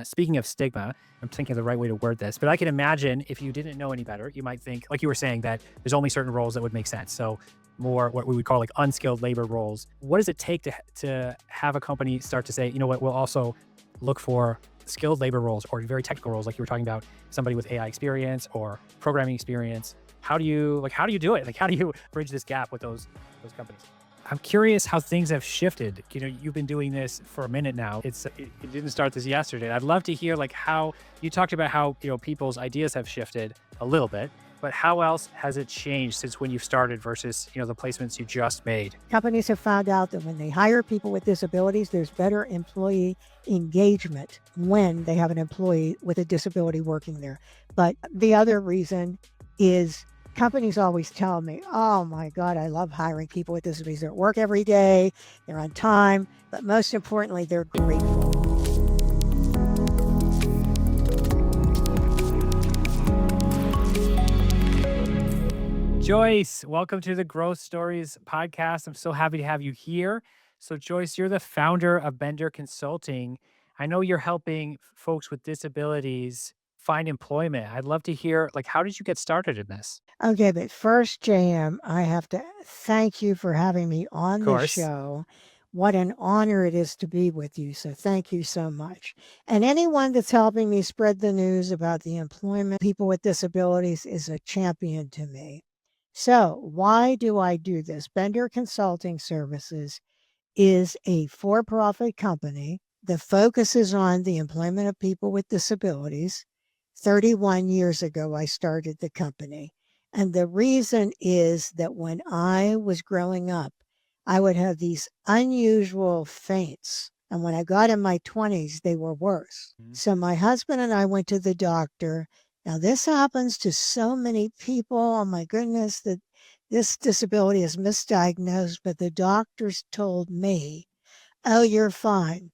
Speaking of stigma, I'm thinking of the right way to word this, but I can imagine if you didn't know any better, you might think, like you were saying, that there's only certain roles that would make sense. So more what we would call like unskilled labor roles. What does it take to have a company start to say, you know what, we'll also look for skilled labor roles or very technical roles, like you were talking about, somebody with AI experience or programming experience? How do you do it? Like how do you bridge this gap with those companies? I'm curious how things have shifted. You know, you've been doing this for a minute now. It didn't start this yesterday. I'd love to hear like how you talked about how, people's ideas have shifted a little bit, but how else has it changed since when you started versus, the placements you just made? Companies have found out that when they hire people with disabilities, there's better employee engagement when they have an employee with a disability working there. But the other reason is companies always tell me, oh my God, I love hiring people with disabilities. They're at work every day, they're on time, but most importantly, they're grateful. Joyce, welcome to the Growth Stories podcast. I'm so happy to have you here. So, Joyce, you're the founder of Bender Consulting. I know you're helping folks with disabilities find employment. I'd love to hear, like, how did you get started in this? Okay, but first, JM, I have to thank you for having me Of on the course. show. What an honor it is to be with you. So thank you so much. And anyone that's helping me spread the news about the employment of people with disabilities is a champion to me. So why do I do this? Bender Consulting Services is a for-profit company that focuses on the employment of people with disabilities. 31 years ago, I started the company. And the reason is that when I was growing up, I would have these unusual faints. And when I got in my 20s, they were worse. Mhm. So my husband and I went to the doctor. Now, this happens to so many people. Oh my goodness, that this disability is misdiagnosed, but the doctors told me, oh, you're fine.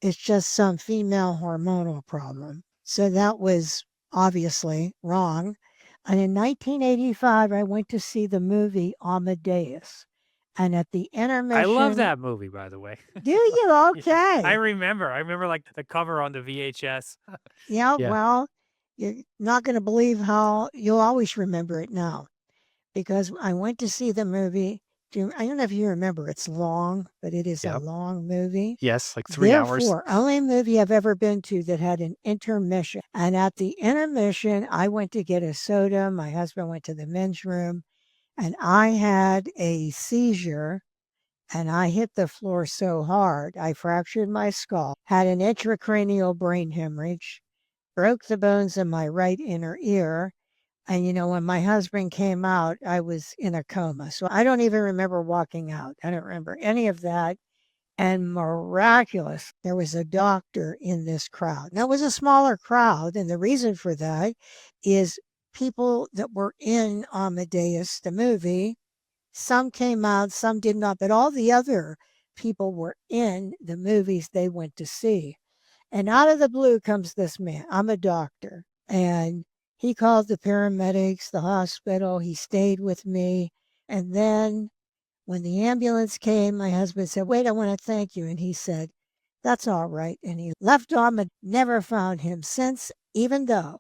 It's just some female hormonal problem. So that was obviously wrong. And in 1985, I went to see the movie Amadeus. And at the I love intermission, that movie, by the way. do you? Yeah, I Okay. remember. I remember like the cover on the VHS. Yeah, Yeah. well, you're not going to believe how you'll always remember it now. Because I went to see the movie. I don't know if you remember, it's long, but it is a Yep. long movie. Yes, like 3 hours. Therefore, only movie I've ever been to that had an intermission. And at the intermission, I went to get a soda. My husband went to the men's room, and I had a seizure. And I hit the floor so hard, I fractured my skull, had an intracranial brain hemorrhage, broke the bones in my right inner ear, and, when my husband came out, I was in a coma. So I don't even remember walking out. I don't remember any of that. And miraculous, there was a doctor in this crowd. Now, it was a smaller crowd. And the reason for that is people that were in Amadeus, the movie, some came out, some did not. But all the other people were in the movies they went to see. And out of the blue comes this man. I'm a doctor. And he called the paramedics, the hospital. He stayed with me. And then when the ambulance came, my husband said, wait, I want to thank you. And he said, that's all right. And he left on and never found him since, even though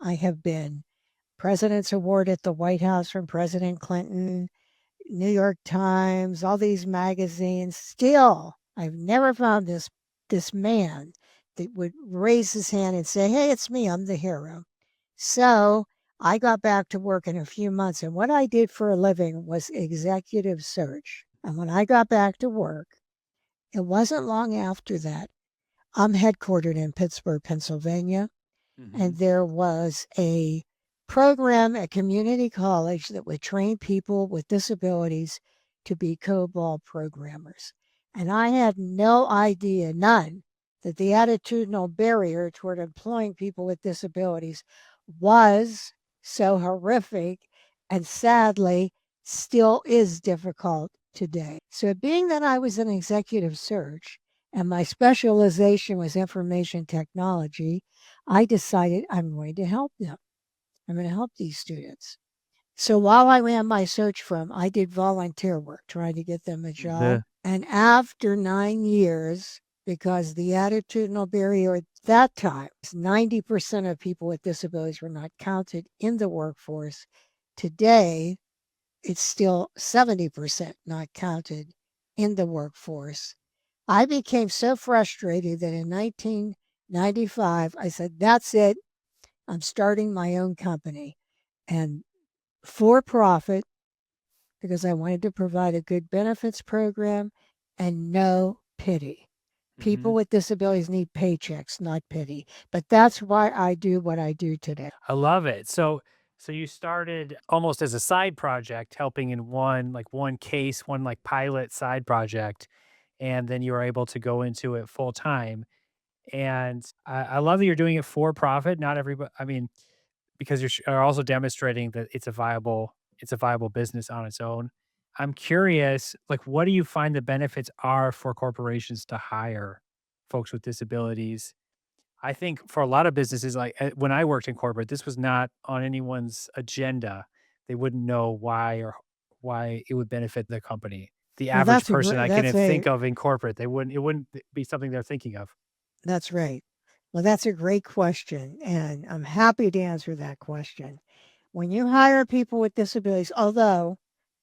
I have been President's Award at the White House from President Clinton, New York Times, all these magazines. Still, I've never found this man that would raise his hand and say, hey, it's me, I'm the hero. So I got back to work in a few months. And what I did for a living was executive search. And when I got back to work, it wasn't long after that. I'm headquartered in Pittsburgh, Pennsylvania. Hmm. And there was a program at community college that would train people with disabilities to be COBOL programmers. And I had no idea, none, that the attitudinal barrier toward employing people with disabilities was so horrific and sadly still is difficult today. So, being that I was in executive search and my specialization was information technology, I decided I'm going to help them. I'm going to help these students. So while I ran my search firm, I did volunteer work trying to get them a Yeah. job. And after 9 years, because the attitudinal barrier at that time, 90% of people with disabilities were not counted in the workforce. Today, it's still 70% not counted in the workforce. I became so frustrated that in 1995, I said, that's it. I'm starting my own company and for profit because I wanted to provide a good benefits program and no pity. Hmm. People with disabilities need paychecks, not pity. But that's why I do what I do today. I love it. So you started almost as a side project, helping in one case, one like pilot side project, and then you were able to go into it full time. And I love that you're doing it for profit. Not everybody, I mean, because are also demonstrating that it's a viable business on its own. I'm curious, like, what do you find the benefits are for corporations to hire folks with disabilities? I think for a lot of businesses, like when I worked in corporate, this was not on anyone's agenda. They wouldn't know why it would benefit the company. The Well, average person I can that's a think of in corporate, it wouldn't be something they're thinking of. that's right. Well, that's a great question, and I'm happy to answer that question. When you hire people with disabilities, although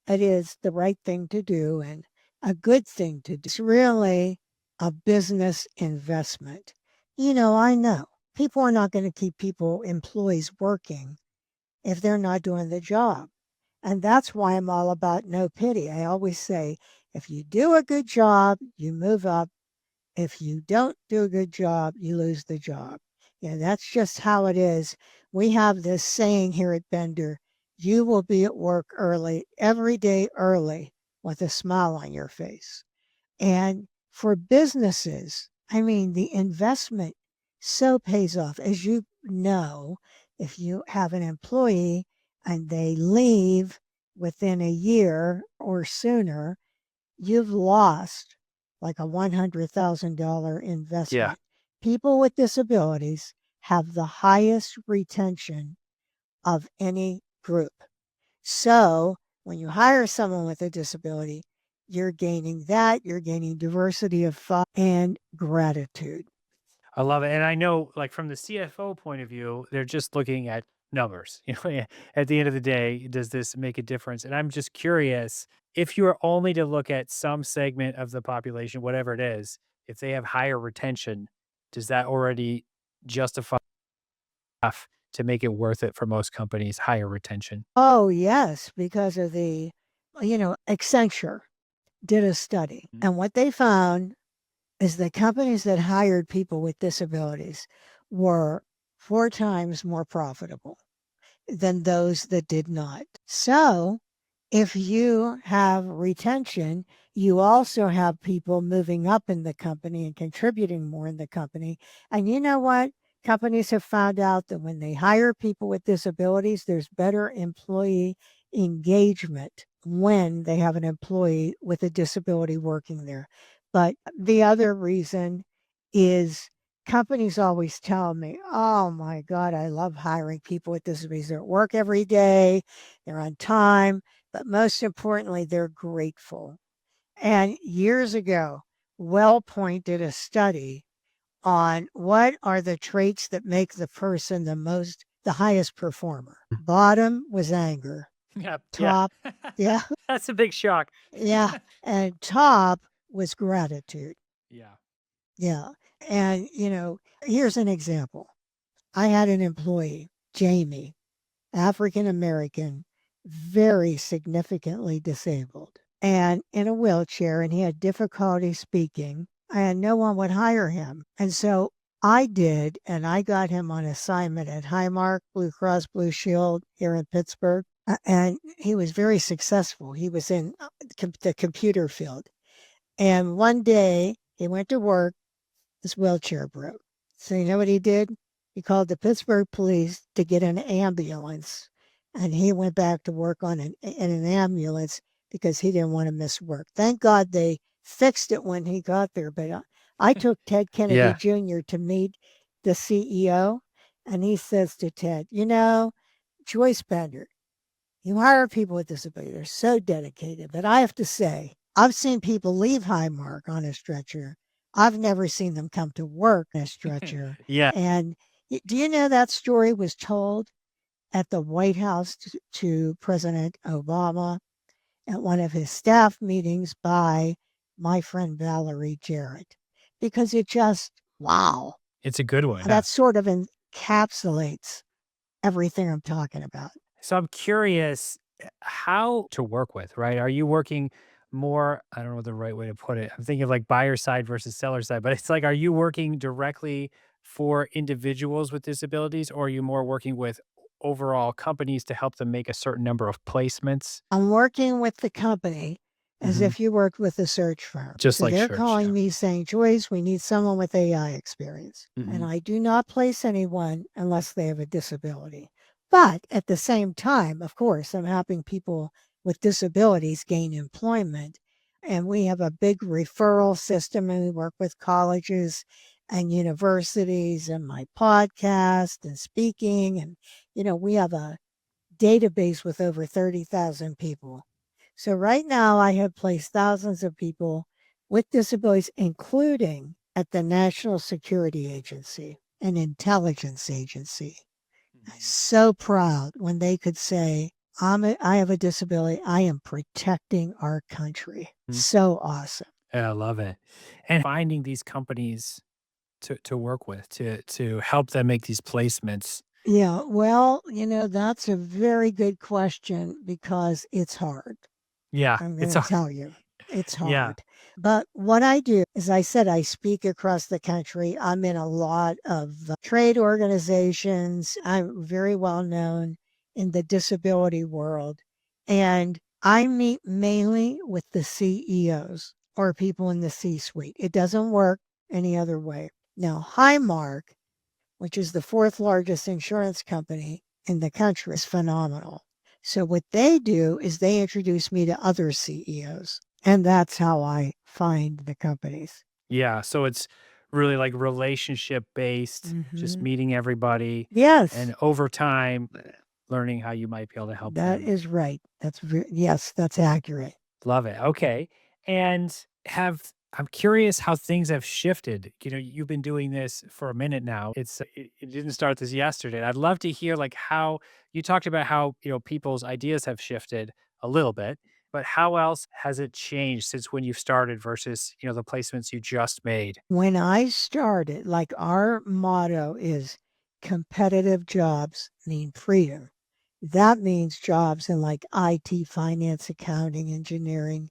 it is the right thing to do and a good thing to do, it's really a business investment. I know people are not going to keep employees working if they're not doing the job. And that's why I'm all about no pity. I always say, if you do a good job, you move up. If you don't do a good job, you lose the job. That's just how it is. We have this saying here at Bender, you will be at work early, every day early, with a smile on your face. And for businesses, I mean, the investment so pays off. As you know, if you have an employee and they leave within a year or sooner, you've lost like a $100,000 Yeah. investment. People with disabilities have the highest retention of any group. So when you hire someone with a disability, you're gaining that, you're gaining diversity of thought and gratitude. I love it. And I know, like, from the CFO point of view, they're just looking at numbers. Yeah, at the end of the day, does this make a difference? And I'm just curious, if you were only to look at some segment of the population, whatever it is, if they have higher retention, does that already justify enough to make it worth it for most companies, higher retention? Oh, yes, because of Accenture did a study. Mm. And what they found is the companies that hired people with disabilities were 4 times more profitable than those that did not. So, if you have retention, you also have people moving up in the company and contributing more in the company. And you know what? Companies have found out that when they hire people with disabilities, there's better employee engagement when they have an employee with a disability working there. But the other reason is companies always tell me, oh my God, I love hiring people with disabilities. They're at work every day, they're on time, but most importantly, they're grateful. And years ago, WellPoint did a study on what are the traits that make the person the highest performer. Bottom was anger. Yeah. Yeah. Top, yeah, That's a big shock. yeah. And top was gratitude. Yeah. Yeah. And, here's an example. I had an employee, Jamie, African American, very significantly disabled, and in a wheelchair, and he had difficulty speaking, and no one would hire him. And so I did, and I got him on assignment at Highmark Blue Cross Blue Shield here in Pittsburgh. And he was very successful. He was in the computer field. And one day he went to work, his wheelchair broke. So you know what he did? He called the Pittsburgh police to get an ambulance. And he went back to work in an ambulance because he didn't want to miss work. Thank God they fixed it when he got there. But I took Ted Kennedy Yeah. Jr. to meet the CEO, and he says to Ted, Joyce Bender, you hire people with disabilities. They're so dedicated. But I have to say, I've seen people leave Highmark on a stretcher. I've never seen them come to work in a stretcher. Yeah, And do you know that story was told at the White House to President Obama at one of his staff meetings by my friend Valerie Jarrett? Because it just, wow, it's a good one. Yeah. that sort of encapsulates everything I'm talking about. So I'm curious how to work with, right? Are you working more? I don't know the right way to put it. I'm thinking of like buyer side versus seller side, but it's like, are you working directly for individuals with disabilities, or are you more working with overall companies to help them make a certain number of placements? I'm working with the company as Hmm. if you worked with a search firm. Just So like they're search. calling Yeah. me saying, Joyce, we need someone with AI experience. And Hmm. I do not place anyone unless they have a disability. But at the same time, of course, I'm helping people with disabilities gain employment. And we have a big referral system, and we work with colleges and universities and my podcast and speaking. And, we have a database with over 30,000 people. So right now, I have placed thousands of people with disabilities, including at the National Security Agency, an intelligence agency. So proud when they could say, I have a disability. I am protecting our country. So awesome. Yeah, I love it. And finding these companies to work with to help them make these placements. Yeah, well, that's a very good question because it's hard. Yeah, I'm it's gonna a tell you, it's yeah. hard. But what I do, as I said, I speak across the country. I'm in a lot of trade organizations. I'm very well known in the disability world. And I meet mainly with the CEOs or people in the C suite. It doesn't work any other way. Now, Highmark, which is the fourth largest insurance company in the country, is phenomenal. So what they do is they introduce me to other CEOs, and that's how I find the companies. Yeah, so it's really like relationship based, just Mhm. meeting everybody Yes, and over time learning how you might be able to help that them. is right. Yes, that's accurate. Love it. Okay. And I'm curious how things have shifted. You've been doing this for a minute now. It didn't start this yesterday. I'd love to hear like how you talked about how, people's ideas have shifted a little bit, but how else has it changed since when you started versus, the placements you just made? When I started, like our motto is competitive jobs mean freedom. That means jobs in like IT, finance, accounting, engineering.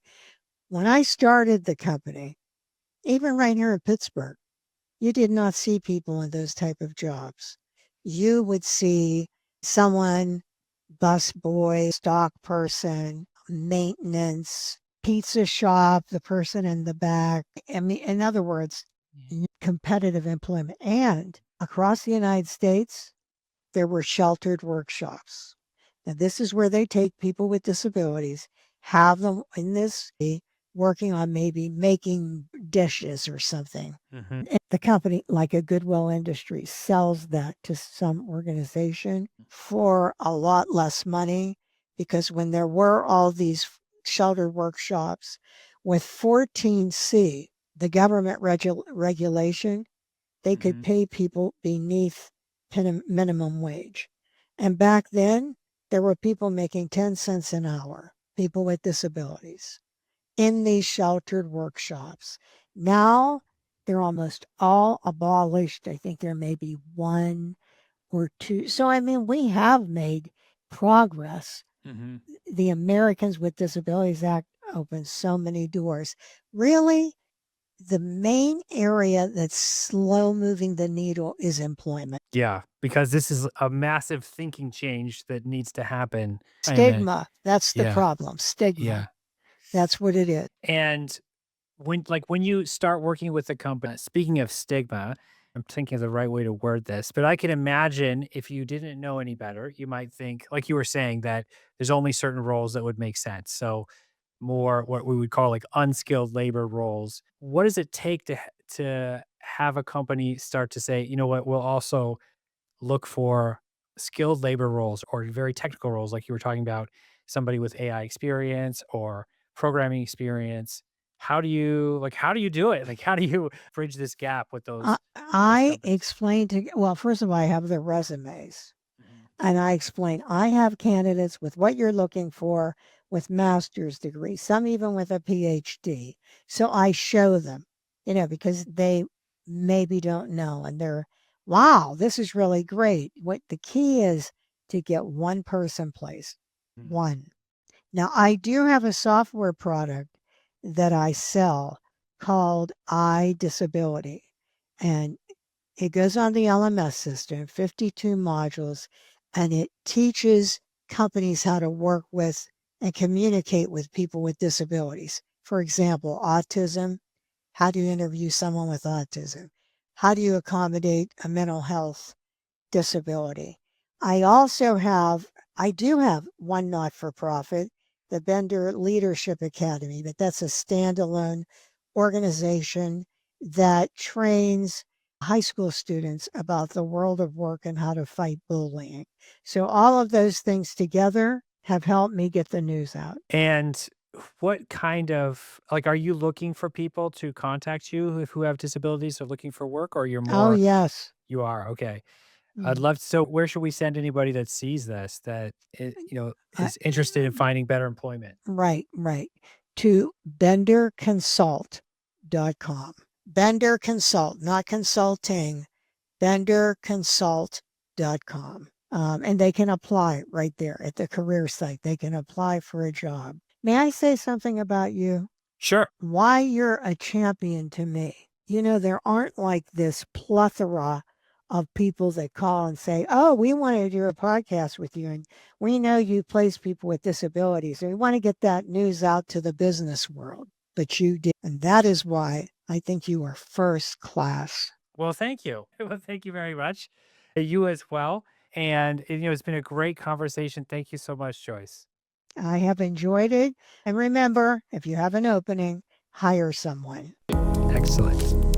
When I started the company, even right here in Pittsburgh, you did not see people in those type of jobs. You would see someone, busboy, stock person, maintenance, pizza shop, the person in the back. I mean, in other words, competitive employment. And across the United States, there were sheltered workshops. Now, this is where they take people with disabilities, have them in this working on maybe making dishes or something. Hmm. And the company, like a Goodwill Industries, sells that to some organization for a lot less money because when there were all these sheltered workshops with 14C, the government regulation, they could Hmm. pay people beneath minimum wage. And back then, there were people making 10 cents an hour, people with disabilities, in these sheltered workshops. Now, they're almost all abolished. I think there may be one or two. So, I mean, we have made progress. Hmm. The Americans with Disabilities Act opens so many doors. Really, the main area that's slow moving the needle is employment. Yeah, because this is a massive thinking change that needs to happen. I mean, Stigma, that's the yeah, problem. yeah. Stigma. That's what it is. And when you start working with a company, speaking of stigma, I'm thinking of the right way to word this, but I can imagine if you didn't know any better, you might think, like you were saying, that there's only certain roles that would make sense. So more what we would call like unskilled labor roles. What does it take to have a company start to say, you know what, we'll also look for skilled labor roles or very technical roles, like you were talking about, somebody with AI experience or programming experience. how do you do it? Like, how do you bridge this gap with those I companies? explained to well, first of all, I have their resumes. Mhm. And I explain, I have candidates with what you're looking for with master's degrees, some even with a PhD. So I show them, because they maybe don't know and they're, wow, this is really great. What the key is to get one person placed. Mhm. One. Now, I do have a software product that I sell called iDisability. And it goes on the LMS system, 52 modules, and it teaches companies how to work with and communicate with people with disabilities. For example, autism. How do you interview someone with autism? How do you accommodate a mental health disability? I also have, I do have one not for profit, the Bender Leadership Academy, but that's a standalone organization that trains high school students about the world of work and how to fight bullying. So, all of those things together have helped me get the news out. And what kind of like, are you looking for people to contact you who have disabilities or looking for work, or you're Oh, more yes. you are? Okay. I'd Mm. love so where should we send anybody that sees this that Uh, is interested in finding better employment? right, right. To benderconsult.com. Bender Consult, not consulting, benderconsult.com. And they can apply right there at the career site. They can apply for a job. May I say something about you? Sure. Why you're a champion to me. There aren't like this plethora of people that call and say, oh, we want to do a podcast with you. And we know you place people with disabilities. And we want to get that news out to the business world. But you did. And that is why I think you are first class. Well, thank you. Well, thank you very much. You as well. And it's been a great conversation. Thank you so much, Joyce. I have enjoyed it. And remember, if you have an opening, hire someone. Excellent.